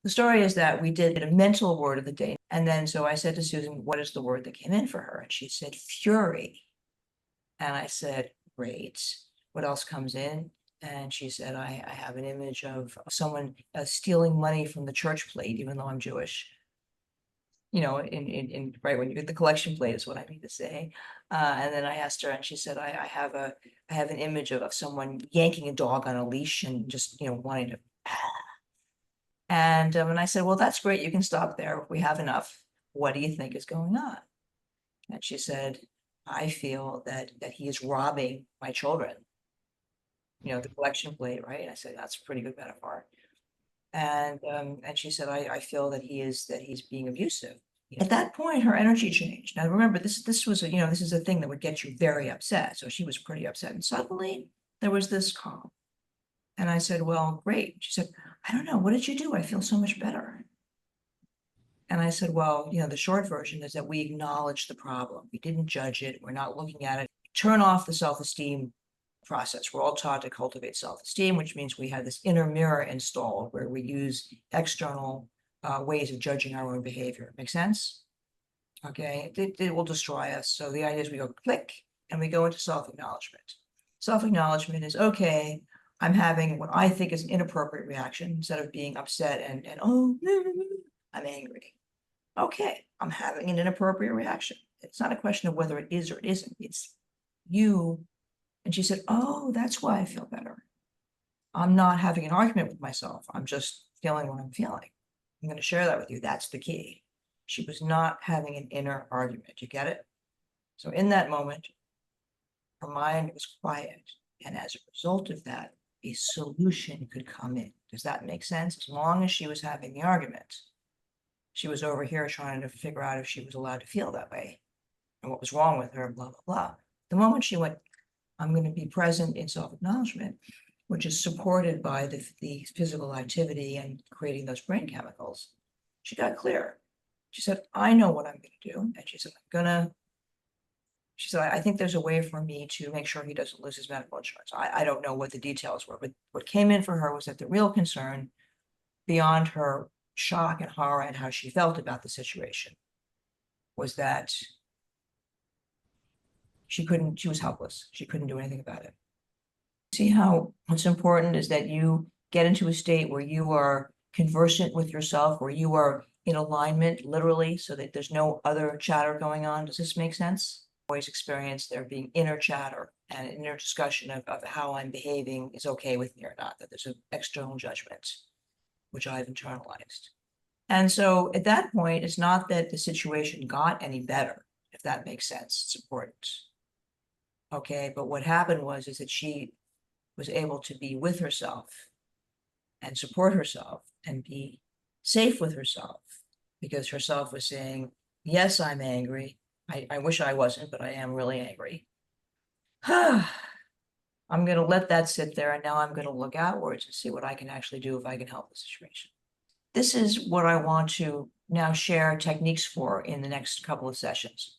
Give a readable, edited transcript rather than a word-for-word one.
The story is that we did a mental word of the day. And then so I said to Susan, what is the word that came in for her? And she said, fury. And I said, great. What else comes in? And she said, I have an image of someone stealing money from the church plate, even though I'm Jewish. You know, in right when you get the collection plate is what I mean to say. And then I asked her, and she said, I have an image of someone yanking a dog on a leash and just, wanting to. And I said, well, that's great. You can stop there. We have enough. What do you think is going on? And she said, I feel that he is robbing my children. The collection plate, right? And I said, that's a pretty good metaphor. And she said, I feel that he's being abusive. At that point, her energy changed. Now remember, this was this is a thing that would get you very upset. So she was pretty upset. And suddenly there was this calm. And I said, well, great. She said, I don't know. What did you do? I feel so much better. And I said, well, the short version is that we acknowledge the problem. We didn't judge it. We're not looking at it. Turn off the self-esteem process. We're all taught to cultivate self-esteem, which means we have this inner mirror installed where we use external ways of judging our own behavior. Make sense? Okay, it will destroy us. So the idea is we go click and we go into self-acknowledgement. Self-acknowledgement is, okay, I'm having what I think is an inappropriate reaction. Instead of being upset and oh, I'm angry. Okay, I'm having an inappropriate reaction. It's not a question of whether it is or it isn't. It's you. And she said, oh, that's why I feel better. I'm not having an argument with myself. I'm just feeling what I'm feeling. I'm going to share that with you. That's the key. She was not having an inner argument. You get it? So in that moment, her mind was quiet. And as a result of that, a solution could come in. Does that make sense? As long as she was having the argument, she was over here trying to figure out if she was allowed to feel that way and what was wrong with her, blah, blah, blah. The moment she went, I'm going to be present in self-acknowledgement, which is supported by the physical activity and creating those brain chemicals, she got clear. She said, I know what I'm going to do. And she said, I think there's a way for me to make sure he doesn't lose his medical insurance. I don't know what the details were, but what came in for her was that the real concern beyond her shock and horror and how she felt about the situation was that she was helpless. She couldn't do anything about it. See how what's important is that you get into a state where you are conversant with yourself, where you are in alignment, literally, so that there's no other chatter going on. Does this make sense? Always experience there being inner chatter and inner discussion of how I'm behaving is okay with me or not, that there's an external judgment, which I've internalized. And so at that point, it's not that the situation got any better, if that makes sense. It's important. Okay, but what happened is that she was able to be with herself and support herself and be safe with herself because herself was saying, yes, I'm angry. I wish I wasn't, but I am really angry. I'm going to let that sit there. And now I'm going to look outwards and see what I can actually do if I can help the situation. This is what I want to now share techniques for in the next couple of sessions.